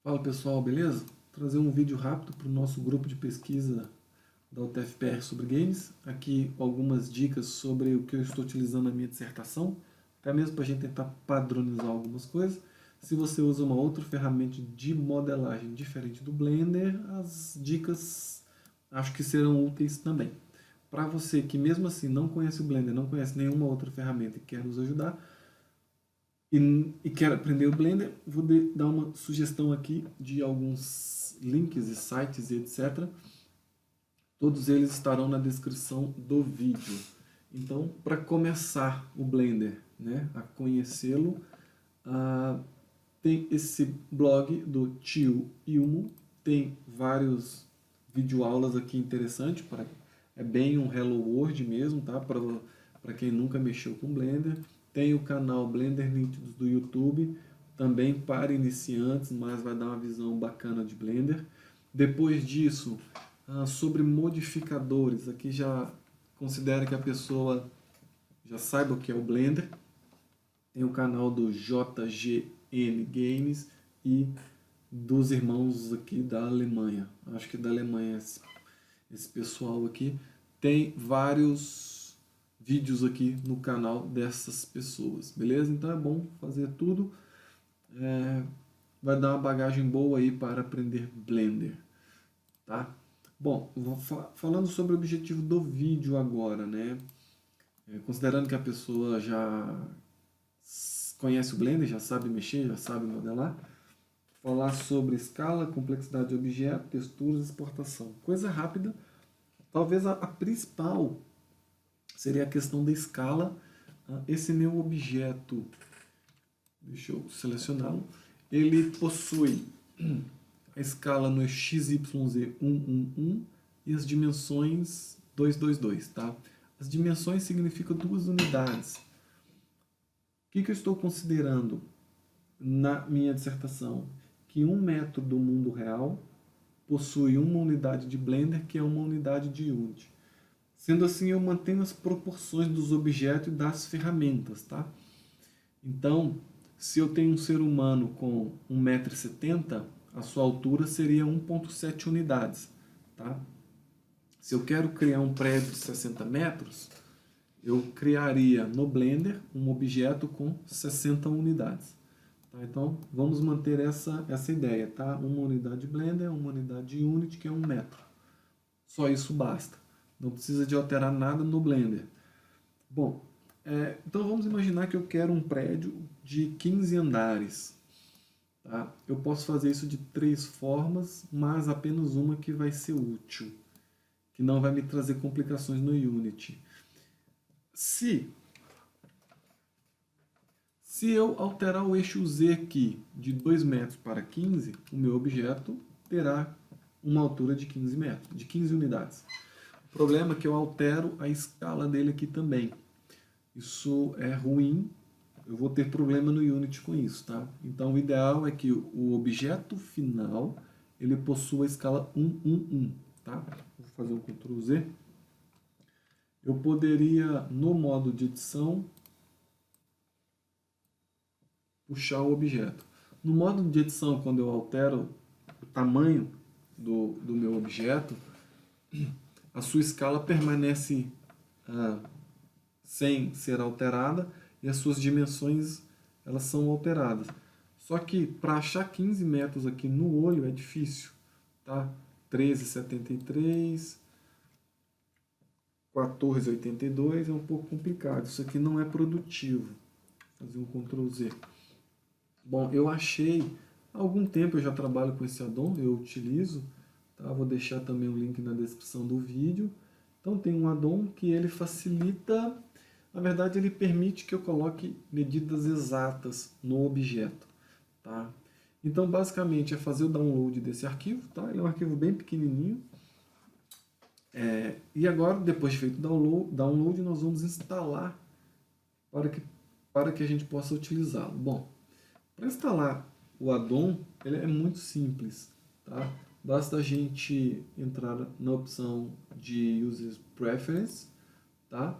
Fala pessoal, beleza? Vou trazer um vídeo rápido para o nosso grupo de pesquisa da UTFPR sobre games. Aqui algumas dicas sobre o que eu estou utilizando na minha dissertação, até mesmo para a gente tentar padronizar algumas coisas. Se você usa uma outra ferramenta de modelagem diferente do Blender, as dicas acho que serão úteis também. Para você que mesmo assim não conhece o Blender, não conhece nenhuma outra ferramenta e quer nos ajudar, e quer aprender o Blender, vou dar uma sugestão aqui de alguns links e sites e etc. Todos eles estarão na descrição do vídeo. Então, para começar o Blender, né, a conhecê-lo, tem esse blog do tio Ilmo, tem vários videoaulas aqui interessantes, é bem um Hello World mesmo, tá? Para quem nunca mexeu com Blender. Tem o canal Blender Nítidos do YouTube, também para iniciantes, mas vai dar uma visão bacana de Blender. Depois disso, sobre modificadores, aqui já considera que a pessoa já saiba o que é o Blender. Tem o canal do JGN Games e dos irmãos aqui da Alemanha. Acho que da Alemanha esse pessoal aqui. Tem vários vídeos aqui no canal dessas pessoas, beleza? Então é bom fazer tudo. Vai dar uma bagagem boa aí para aprender Blender, tá? Bom, falando sobre o objetivo do vídeo agora, né? Considerando que a pessoa já conhece o Blender, já sabe mexer, já sabe modelar, falar sobre escala, complexidade de objeto, texturas e exportação. Coisa rápida, talvez a principal seria a questão da escala. Esse meu objeto, deixa eu selecioná-lo, ele possui a escala no XYZ111 e as dimensões 222, tá? As dimensões significam 2 unidades. O que eu estou considerando na minha dissertação? Que 1 metro do mundo real possui uma unidade de Blender, que é uma unidade de Unity. Sendo assim, eu mantenho as proporções dos objetos e das ferramentas, tá? Então, se eu tenho um ser humano com 1,70 m, a sua altura seria 1,7 unidades, tá? Se eu quero criar um prédio de 60 metros, eu criaria no Blender um objeto com 60 unidades. Tá? Então, vamos manter essa ideia, tá? Uma unidade de Blender, uma unidade de Unity, que é 1 metro. Só isso basta. Não precisa de alterar nada no Blender. Bom, então vamos imaginar que eu quero um prédio de 15 andares. Tá? Eu posso fazer isso de 3 formas, mas apenas uma que vai ser útil, que não vai me trazer complicações no Unity. Se eu alterar o eixo Z aqui de 2 metros para 15, o meu objeto terá uma altura de 15 metros, de 15 unidades. O problema é que eu altero a escala dele aqui também. Isso é ruim, eu vou ter problema no Unity com isso, tá? Então o ideal é que o objeto final ele possua a escala 111, tá? Vou fazer um Ctrl Z. Eu poderia, no modo de edição, puxar o objeto. No modo de edição, quando eu altero o tamanho do meu objeto, a sua escala permanece sem ser alterada e as suas dimensões elas são alteradas. Só que para achar 15 metros aqui no olho é difícil, tá? 13,73, 14,82 é um pouco complicado. Isso aqui não é produtivo. Vou fazer um Ctrl Z. Bom, eu achei, há algum tempo eu já trabalho com esse addon, eu utilizo, tá? Vou deixar também o link na descrição do vídeo. Então tem um addon que ele facilita, na verdade ele permite que eu coloque medidas exatas no objeto, tá? Então basicamente é fazer o download desse arquivo, tá? Ele é um arquivo bem pequenininho. E agora, depois de feito o download, nós vamos instalar para que a gente possa utilizá-lo. Bom, para instalar o addon, ele é muito simples, tá? Basta a gente entrar na opção de User Preference, tá?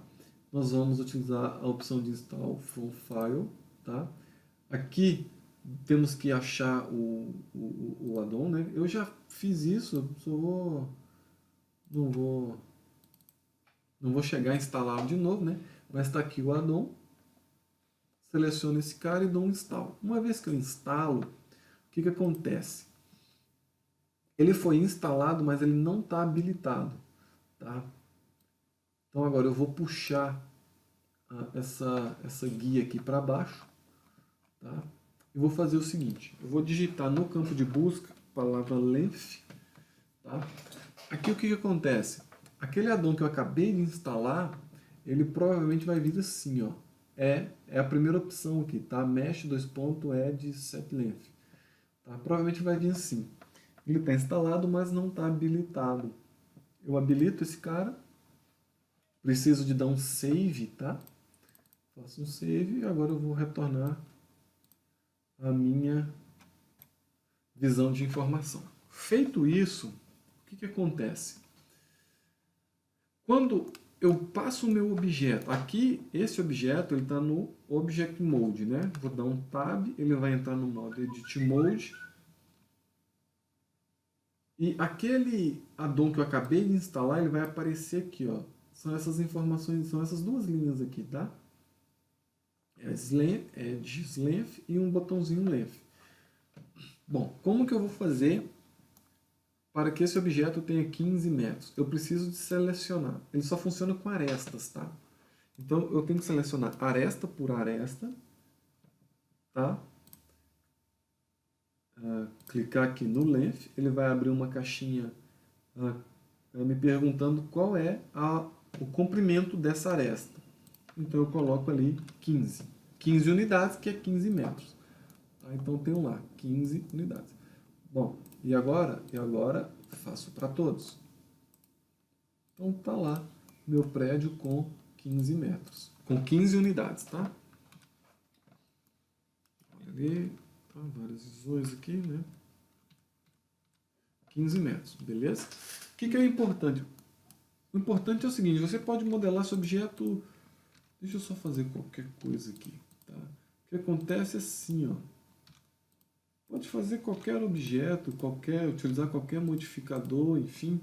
Nós vamos utilizar a opção de Install from File, tá? Aqui temos que achar o addon, né? Eu já fiz isso, não vou, não vou chegar a instalá-lo de novo, né? Mas está aqui o addon, seleciono esse cara e dou um install. Uma vez que eu instalo, o que acontece? Ele foi instalado, mas ele não está habilitado, tá? Então agora eu vou puxar essa guia aqui para baixo, tá? E vou fazer o seguinte, eu vou digitar no campo de busca a palavra length, tá? Aqui o que acontece? Aquele addon que eu acabei de instalar, ele provavelmente vai vir assim, ó. É a primeira opção aqui, tá? Mesh add set length. Tá? Provavelmente vai vir assim. Ele está instalado, mas não está habilitado. Eu habilito esse cara. Preciso de dar um save, tá? Faço um save e agora eu vou retornar a minha visão de informação. Feito isso, o que acontece? Quando eu passo o meu objeto, aqui esse objeto ele está no Object Mode, né? Vou dar um Tab, ele vai entrar no modo Edit Mode. E aquele addon que eu acabei de instalar, ele vai aparecer aqui, ó. São essas informações, são essas duas linhas aqui, tá? Edge Length e um botãozinho Length. Bom, como que eu vou fazer para que esse objeto tenha 15 metros? Eu preciso de selecionar. Ele só funciona com arestas, tá? Então eu tenho que selecionar aresta por aresta, tá? Clicar aqui no Length, ele vai abrir uma caixinha me perguntando qual é o comprimento dessa aresta. Então eu coloco ali 15. 15 unidades, que é 15 metros. Tá? Então tenho lá 15 unidades. Bom, e agora faço para todos. Então tá lá meu prédio com 15 metros. Com 15 unidades, tá? Olha ali, tá, várias visões aqui, né? 15 metros, beleza? O que é importante? O importante é o seguinte, você pode modelar seu objeto... Deixa eu só fazer qualquer coisa aqui, tá? O que acontece é assim, ó. Pode fazer qualquer objeto, utilizar qualquer modificador, enfim.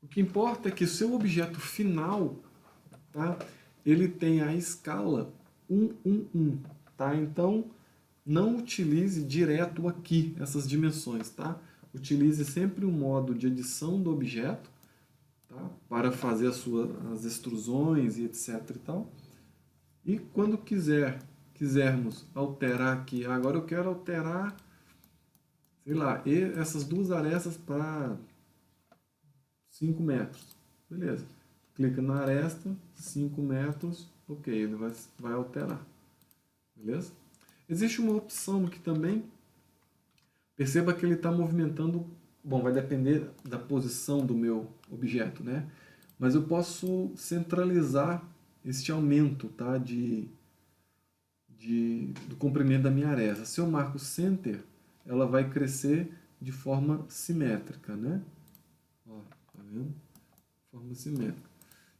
O que importa é que o seu objeto final, tá? Ele tem a escala 1, tá? Então, não utilize direto aqui essas dimensões, tá? Utilize sempre o modo de edição do objeto, tá? Para fazer as extrusões e etc e tal. E quando quisermos alterar aqui, agora eu quero alterar, sei lá, essas duas arestas para 5 metros. Beleza. Clica na aresta, 5 metros, ok, ele vai alterar. Beleza? Existe uma opção aqui também. Perceba que ele está movimentando, bom, vai depender da posição do meu objeto, né? Mas eu posso centralizar este aumento, tá? Do comprimento da minha aresta. Se eu marco Center, ela vai crescer de forma simétrica, né? Ó, tá vendo? Forma simétrica.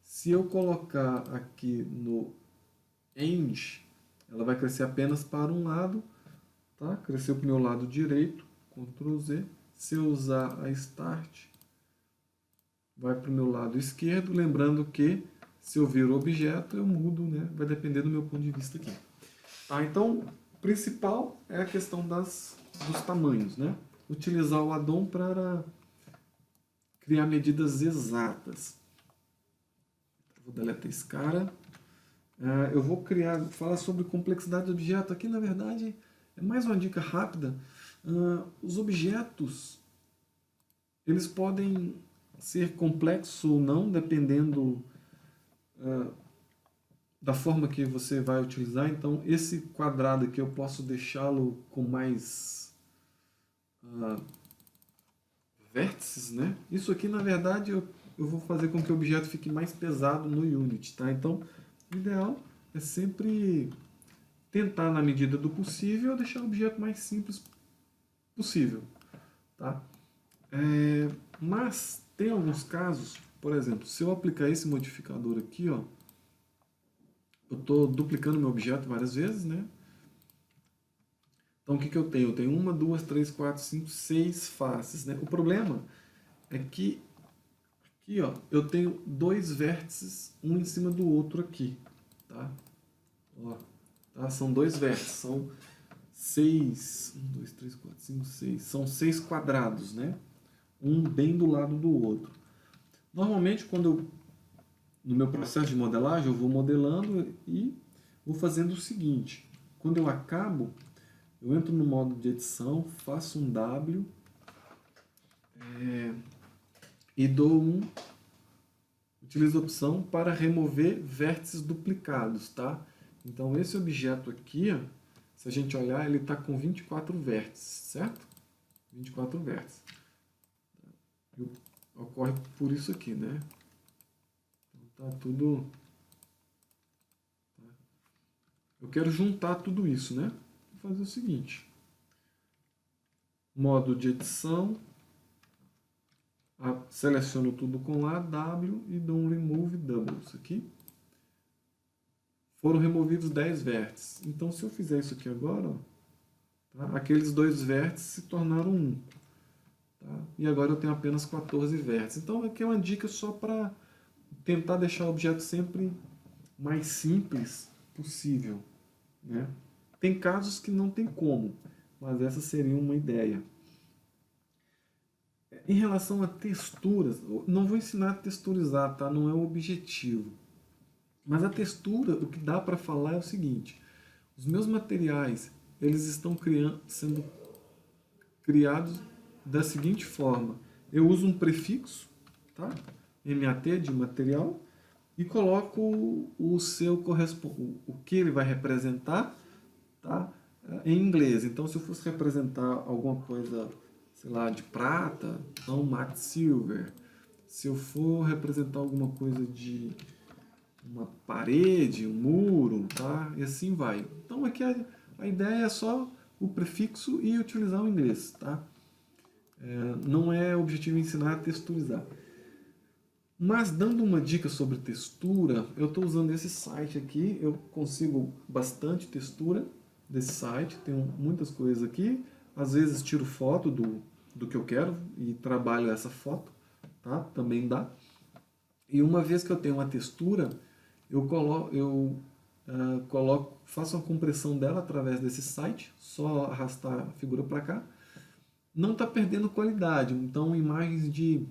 Se eu colocar aqui no End, ela vai crescer apenas para um lado, tá? Cresceu para o meu lado direito, Ctrl Z. Se eu usar a Start, vai para o meu lado esquerdo, lembrando que se eu vir o objeto, eu mudo, né? Vai depender do meu ponto de vista aqui. Tá? Então, o principal é a questão dos tamanhos, né? Utilizar o addon para criar medidas exatas. Vou deletar esse cara. Eu vou falar sobre complexidade de objeto. Aqui, na verdade, é mais uma dica rápida. Os objetos, eles podem ser complexos ou não, dependendo da forma que você vai utilizar. Então, esse quadrado aqui eu posso deixá-lo com mais vértices, né? Isso aqui, na verdade, eu vou fazer com que o objeto fique mais pesado no Unity, tá? Então, o ideal é sempre tentar, na medida do possível, deixar o objeto mais simples possível, tá? Mas tem alguns casos, por exemplo, se eu aplicar esse modificador aqui, ó, eu estou duplicando meu objeto várias vezes, né? Então, o que eu tenho? Eu tenho 1, 2, 3, 4, 5, 6 faces, né? O problema é que aqui, ó, eu tenho dois vértices, um em cima do outro aqui, tá? Ó, tá? São dois vértices, são 6, 1, 2, 3, 4, 5, 6, são 6 quadrados, né? Um bem do lado do outro. Normalmente, no meu processo de modelagem, eu vou modelando e vou fazendo o seguinte. Quando eu acabo, eu entro no modo de edição, faço um W e utilizo a opção para remover vértices duplicados, tá? Então, esse objeto aqui, ó, se a gente olhar, ele está com 24 vértices, certo? 24 vértices. Ocorre por isso aqui, né? Então, tá tudo... Eu quero juntar tudo isso, né? Vou fazer o seguinte. Modo de edição. Seleciono tudo com A, W e dou um Remove Doubles aqui. Foram removidos 10 vértices. Então, se eu fizer isso aqui agora, ó, tá? Aqueles dois vértices se tornaram um. Tá? E agora eu tenho apenas 14 vértices. Então, aqui é uma dica só para tentar deixar o objeto sempre mais simples possível, né? Tem casos que não tem como, mas essa seria uma ideia. Em relação a texturas, não vou ensinar a texturizar, tá? Não é o objetivo. Mas a textura, o que dá para falar é o seguinte: os meus materiais, eles estão sendo criados da seguinte forma. Eu uso um prefixo, tá? MAT de material, e coloco o seu o que ele vai representar, tá? Em inglês. Então, se eu fosse representar alguma coisa, sei lá, de prata, então matte silver. Se eu for representar alguma coisa de uma parede, um muro, tá? E assim vai. Então, aqui a ideia é só o prefixo e utilizar o inglês, tá? Não é objetivo ensinar a texturizar. Mas dando uma dica sobre textura, eu estou usando esse site aqui, eu consigo bastante textura desse site, tenho muitas coisas aqui, às vezes tiro foto do que eu quero e trabalho essa foto, tá? Também dá. E uma vez que eu tenho uma textura, faço uma compressão dela através desse site, só arrastar a figura para cá. Não está perdendo qualidade, então imagens de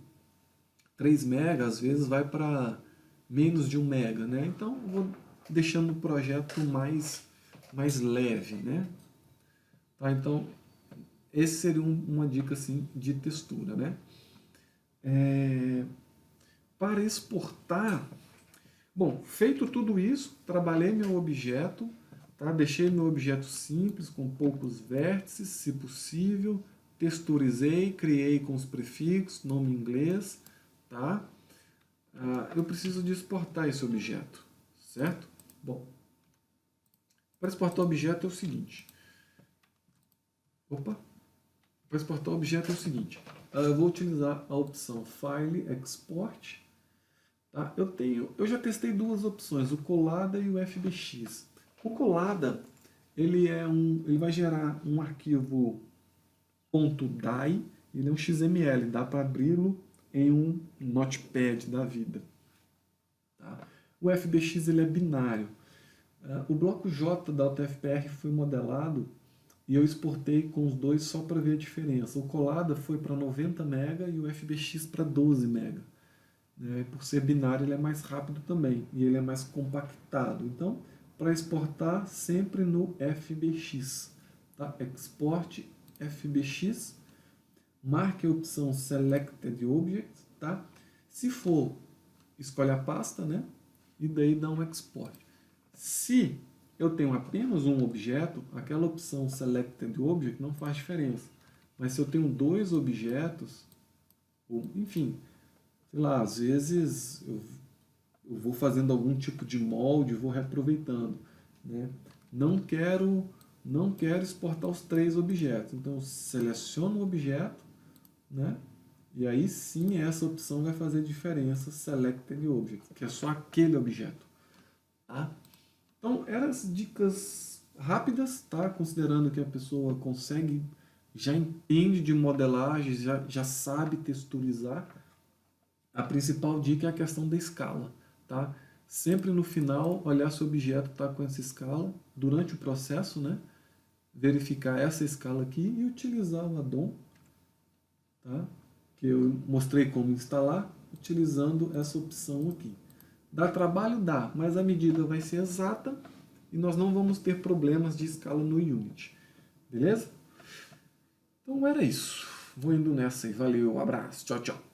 3 MB às vezes vai para menos de 1 MB, né? Então vou deixando o projeto mais leve, né? Tá, então esse seria uma dica assim de textura, né? Para exportar, bom, feito tudo isso, trabalhei meu objeto, tá? Deixei meu objeto simples, com poucos vértices, se possível, texturizei, criei com os prefixos, nome em inglês, tá? Eu preciso de exportar esse objeto, certo? Bom, para exportar o objeto é o seguinte. Para exportar o objeto é o seguinte. Eu vou utilizar a opção File Export. Tá? Eu já testei duas opções, o Collada e o FBX. O Collada, ele vai gerar um arquivo .dai, ele é um XML, dá para abri-lo em um notepad da vida. Tá? O FBX ele é binário. O bloco J da AutoFPR foi modelado e eu exportei com os dois só para ver a diferença. O Collada foi para 90 MB e o FBX para 12 MB. Por ser binário, ele é mais rápido também e ele é mais compactado. Então, para exportar, sempre no FBX. Tá? Export FBX, marque a opção Selected Object. Tá? Se for, escolhe a pasta, né? E daí dá um export. Se eu tenho apenas um objeto, aquela opção Selected Object não faz diferença. Mas se eu tenho dois objetos, ou, enfim, sei lá, às vezes eu vou fazendo algum tipo de molde, vou reaproveitando, né? Não quero exportar os três objetos. Então, eu seleciono o objeto, né? E aí sim essa opção vai fazer diferença, Selected Object, que é só aquele objeto. Tá? Então, eram as dicas rápidas, tá? Considerando que a pessoa consegue, já entende de modelagem, já sabe texturizar. A principal dica é a questão da escala, tá? Sempre no final, olhar se o objeto está com essa escala, durante o processo, né? Verificar essa escala aqui e utilizar o addon, tá? Que eu mostrei como instalar, utilizando essa opção aqui. Dá trabalho? Dá, mas a medida vai ser exata e nós não vamos ter problemas de escala no Unity. Beleza? Então era isso. Vou indo nessa aí. Valeu, abraço, tchau, tchau.